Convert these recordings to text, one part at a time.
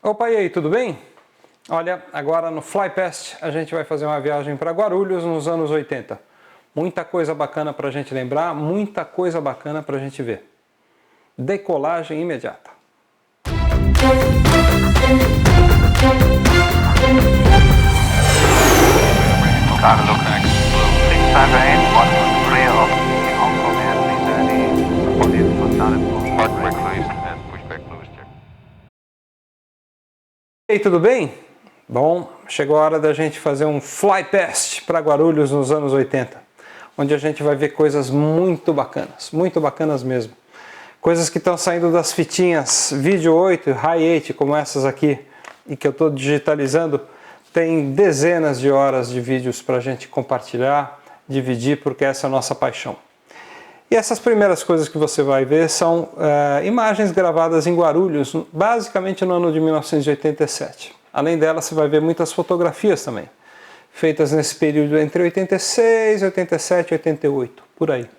Opa, e aí, tudo bem? Olha, agora no Flypast a gente vai fazer uma viagem para Guarulhos nos anos 80. Muita coisa bacana para a gente lembrar, muita coisa bacana para a gente ver. Decolagem imediata. E aí, tudo bem? Bom, chegou a hora da gente fazer um Flypast para Guarulhos nos anos 80, onde a gente vai ver coisas muito bacanas mesmo. Coisas que estão saindo das fitinhas Vídeo 8, High 8, como essas aqui, e que eu estou digitalizando. Tem dezenas de horas de vídeos para a gente compartilhar, dividir, porque essa é a nossa paixão. E essas primeiras coisas que você vai ver são imagens gravadas em Guarulhos, basicamente no ano de 1987. Além delas, você vai ver muitas fotografias também, feitas nesse período entre 86, 87 e 88, por aí.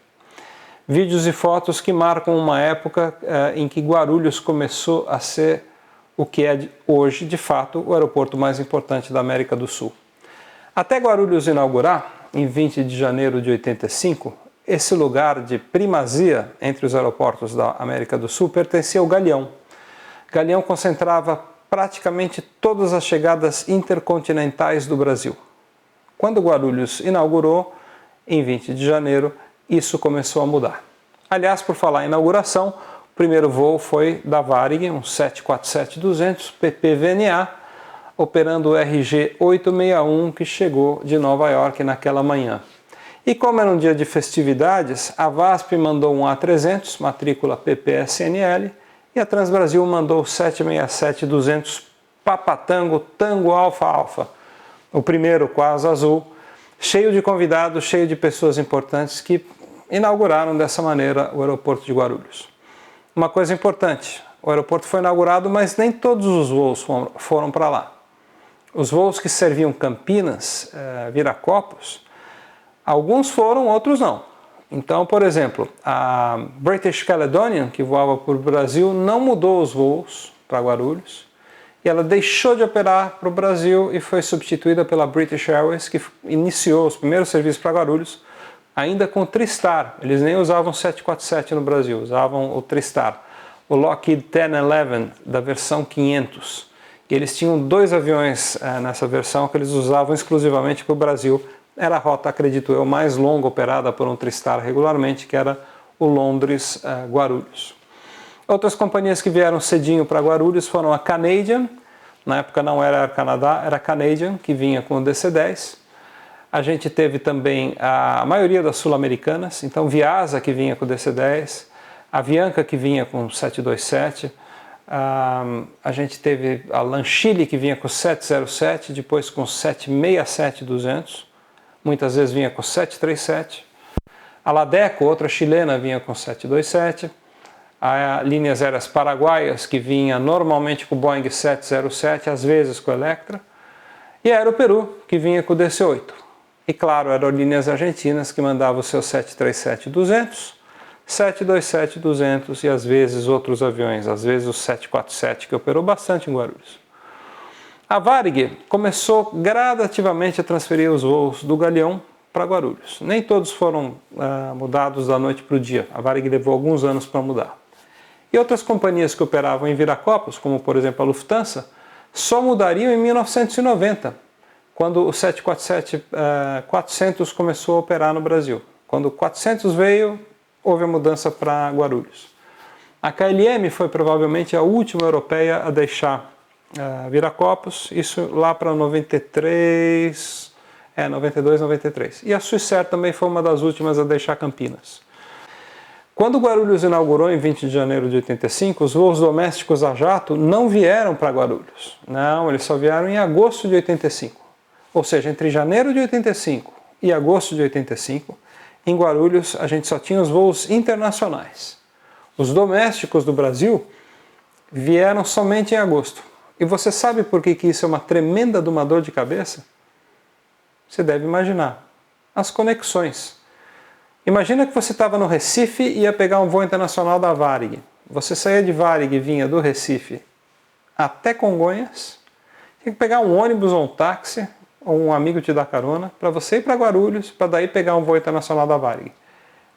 Vídeos e fotos que marcam uma época em que Guarulhos começou a ser o que é hoje, de fato, o aeroporto mais importante da América do Sul. Até Guarulhos inaugurar, em 20 de janeiro de 85, esse lugar de primazia entre os aeroportos da América do Sul pertencia ao Galeão. Galeão concentrava praticamente todas as chegadas intercontinentais do Brasil. Quando Guarulhos inaugurou, em 20 de janeiro, isso começou a mudar. Aliás, por falar em inauguração, o primeiro voo foi da Varig, um 747-200 PPVNA, operando o RG 861, que chegou de Nova York naquela manhã. E como era um dia de festividades, a VASP mandou um A300, matrícula PPSNL, e a Transbrasil mandou o 767-200 Papatango Tango Alfa Alfa, o primeiro com a asa azul, cheio de convidados, cheio de pessoas importantes que inauguraram dessa maneira o aeroporto de Guarulhos. Uma coisa importante, o aeroporto foi inaugurado, mas nem todos os voos foram para lá. Os voos que serviam Campinas, Viracopos, alguns foram, outros não. Então, por exemplo, a British Caledonian, que voava por Brasil, não mudou os voos para Guarulhos e ela deixou de operar para o Brasil e foi substituída pela British Airways, que iniciou os primeiros serviços para Guarulhos ainda com o Tristar. Eles nem usavam 747 no Brasil, usavam o Tristar, o Lockheed 1011 da versão 500. E eles tinham dois aviões nessa versão que eles usavam exclusivamente para o Brasil. Era a rota, acredito eu, mais longa operada por um Tristar regularmente, que era o Londres-Guarulhos. Outras companhias que vieram cedinho para Guarulhos foram a Canadian, na época não era Air Canada, era Canadian, que vinha com o DC-10. A gente teve também a maioria das sul-americanas, então Viasa, que vinha com o DC-10, a Avianca, que vinha com o 727, a gente teve a Lanchile, que vinha com o 707, depois com o 767-200, muitas vezes vinha com 737, a Ladeco, outra chilena, vinha com 727, a Linhas Aéreas Paraguaias, que vinha normalmente com o Boeing 707, às vezes com o Electra, e a Aeroperu, que vinha com o DC-8. E claro, Aerolíneas Argentinas, que mandava o seu 737-200, 727-200 e às vezes outros aviões, às vezes o 747, que operou bastante em Guarulhos. A Varig começou gradativamente a transferir os voos do Galeão para Guarulhos. Nem todos foram mudados da noite para o dia. A Varig levou alguns anos para mudar. E outras companhias que operavam em Viracopos, como por exemplo a Lufthansa, só mudariam em 1990, quando o 747-400 começou a operar no Brasil. Quando o 400 veio, houve a mudança para Guarulhos. A KLM foi provavelmente a última europeia a deixar Viracopos, isso lá para 92, 93. E a Swissair também foi uma das últimas a deixar Campinas. Quando Guarulhos inaugurou em 20 de janeiro de 85, os voos domésticos a jato não vieram para Guarulhos. Não, eles só vieram em agosto de 85. Ou seja, entre janeiro de 85 e agosto de 85, em Guarulhos a gente só tinha os voos internacionais. Os domésticos do Brasil vieram somente em agosto. E você sabe por que isso é uma tremenda de uma dor de cabeça? Você deve imaginar. As conexões. Imagina que você estava no Recife e ia pegar um voo internacional da Varig. Você saía de Varig e vinha do Recife até Congonhas, tinha que pegar um ônibus ou um táxi, ou um amigo te dar carona, para você ir para Guarulhos, para daí pegar um voo internacional da Varig.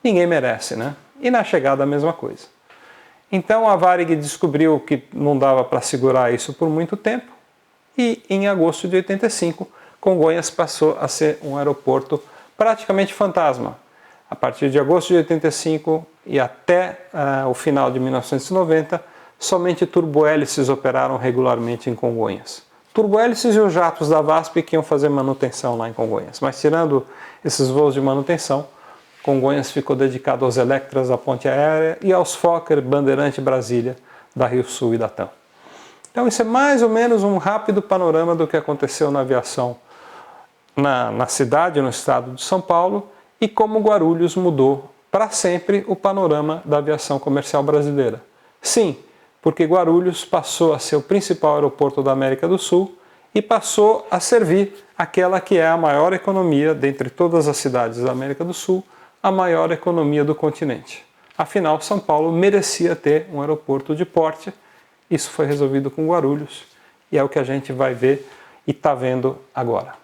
Ninguém merece, né? E na chegada a mesma coisa. Então a Varig descobriu que não dava para segurar isso por muito tempo, e em agosto de 85, Congonhas passou a ser um aeroporto praticamente fantasma. A partir de agosto de 85 e até o final de 1990, somente turbohélices operaram regularmente em Congonhas. Turbohélices e os jatos da VASP que iam fazer manutenção lá em Congonhas. Mas tirando esses voos de manutenção, Congonhas ficou dedicado aos Electras da Ponte Aérea e aos Fokker Bandeirante Brasília da Rio Sul e da TAM. Então isso é mais ou menos um rápido panorama do que aconteceu na aviação na cidade, no estado de São Paulo, e como Guarulhos mudou para sempre o panorama da aviação comercial brasileira. Sim, porque Guarulhos passou a ser o principal aeroporto da América do Sul e passou a servir aquela que é a maior economia dentre todas as cidades da América do Sul, a maior economia do continente. Afinal, São Paulo merecia ter um aeroporto de porte. Isso foi resolvido com Guarulhos e é o que a gente vai ver e está vendo agora.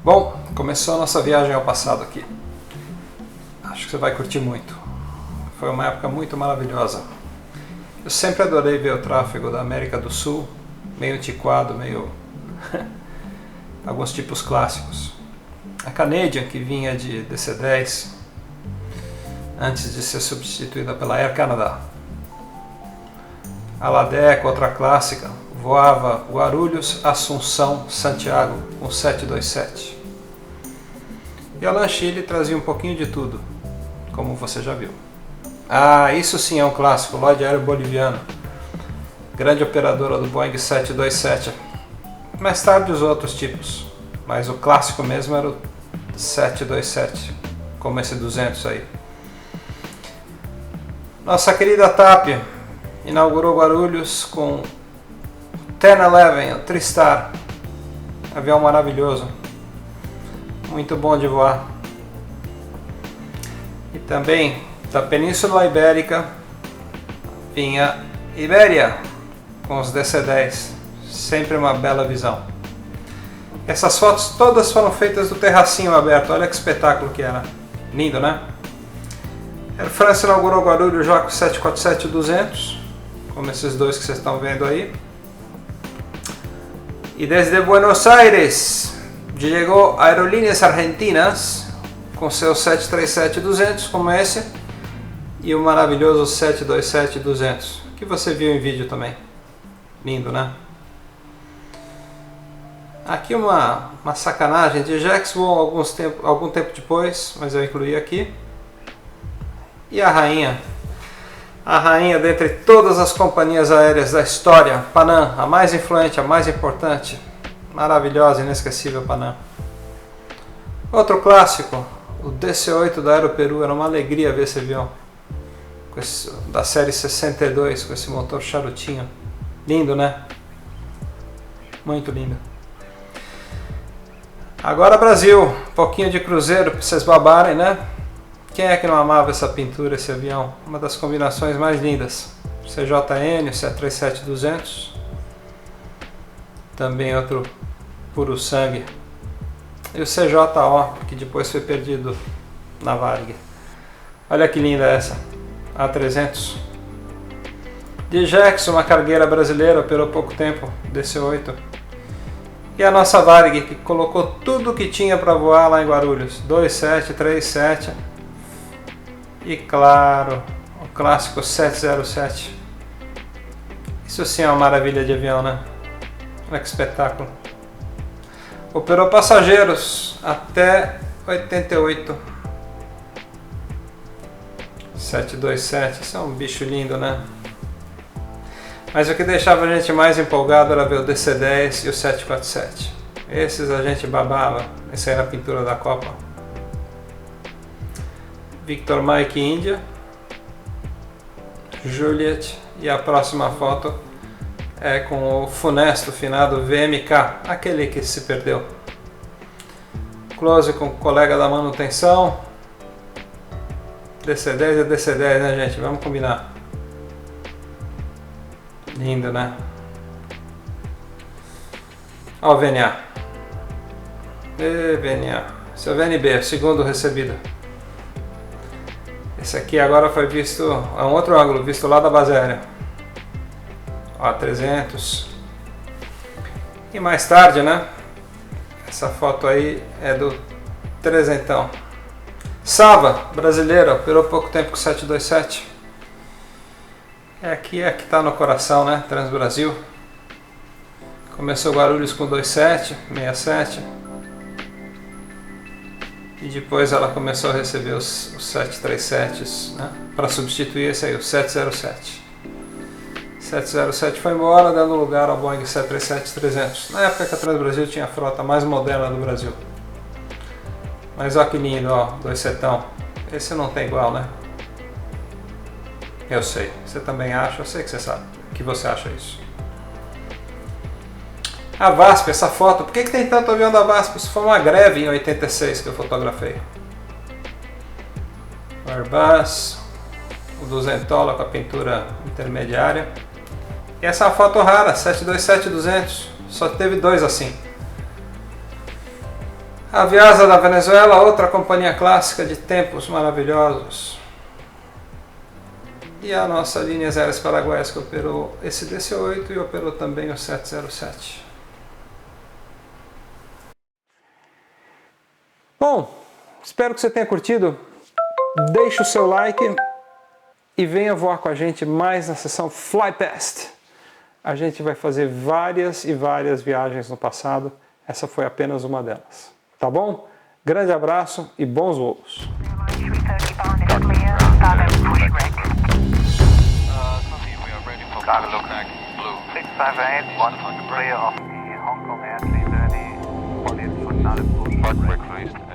Bom, começou a nossa viagem ao passado aqui. Acho que você vai curtir muito. Foi uma época muito maravilhosa. Eu sempre adorei ver o tráfego da América do Sul, meio antiquado, meio... alguns tipos clássicos. A Canadian, que vinha de DC-10, antes de ser substituída pela Air Canada. A Ladeco, outra clássica, voava Guarulhos, Assunção, Santiago com 727. E a Lanchile trazia um pouquinho de tudo, como você já viu. Ah, isso sim é um clássico, Lloyd Aéreo Boliviano, grande operadora do Boeing 727. Mais tarde os outros tipos, mas o clássico mesmo era o 727, como esse 200 aí. Nossa querida TAP inaugurou Guarulhos com 1011, o Tristar, avião maravilhoso, muito bom de voar. E também da Península Ibérica vinha Ibéria com os DC-10, sempre uma bela visão. Essas fotos todas foram feitas do terracinho aberto, olha que espetáculo que era, lindo, né? Air France inaugurou Guarulhos já com 747-200, como esses dois que vocês estão vendo aí. E desde Buenos Aires chegou Aerolíneas Argentinas com seus 737-200 como esse e o maravilhoso 727-200 que você viu em vídeo também. Lindo, né? Aqui uma sacanagem de Jax voou algum tempo depois, mas eu incluí aqui. E a rainha dentre todas as companhias aéreas da história, Panam, a mais influente, a mais importante, maravilhosa, inesquecível Panam. Outro clássico, o DC-8 da Aeroperu, era uma alegria ver esse avião, da série 62, com esse motor charutinho, lindo, né? Muito lindo. Agora Brasil, um pouquinho de cruzeiro para vocês babarem, né? Quem é que não amava essa pintura, esse avião? Uma das combinações mais lindas. CJN, o 737-200. Também outro puro sangue. E o CJO, que depois foi perdido na Varig. Olha que linda essa. A300. De Jax, uma cargueira brasileira, operou pouco tempo, DC-8. E a nossa Varig, que colocou tudo que tinha para voar lá em Guarulhos. 27, 37. E claro, o clássico 707. Isso sim é uma maravilha de avião, né? Olha que espetáculo. Operou passageiros até 88. 727, isso é um bicho lindo, né? Mas o que deixava a gente mais empolgado era ver o DC-10 e o 747. Esses a gente babava. Essa era a pintura da Copa. Victor Mike India, Juliet, e a próxima foto é com o funesto finado VMK, aquele que se perdeu. Close com o colega da manutenção. DC-10 é DC-10, né, gente? Vamos combinar. Lindo, né? Ó o VNA. VNA. Esse é o VNB, segundo recebido. Esse aqui agora foi visto, é um outro ângulo, visto lá da base aérea. Ó, 300. E mais tarde, né? Essa foto aí é do 300. Sava, brasileira, operou pouco tempo com 727. Aqui é que está no coração, né? Transbrasil. Começou Guarulhos com 27, 67. E depois ela começou a receber os 737s, né? Para substituir esse aí, o 707. 707 foi embora, dando lugar ao Boeing 737-300. Na época que a Transbrasil tinha a frota mais moderna do Brasil. Mas olha que lindo, ó, 27. Esse não tem igual, né? Eu sei, você também acha, eu sei que você sabe, que você acha isso. A VASP, essa foto, por que tem tanto avião da VASP? Isso foi uma greve em 86 que eu fotografei. O Airbus, o Duzentola com a pintura intermediária. E essa é uma foto rara, 727-200, só teve dois assim. Aviasa da Venezuela, outra companhia clássica de tempos maravilhosos. E a nossa Linhas Aéreas Paraguaias, que operou esse DC-8 e operou também o 707. Bom, espero que você tenha curtido. Deixe o seu like e venha voar com a gente mais na sessão Flypast. A gente vai fazer várias e várias viagens no passado. Essa foi apenas uma delas. Tá bom? Grande abraço e bons voos. Cargo Blue 658, 1 clear of the Hong Kong airspace. Any audience would not have pushed.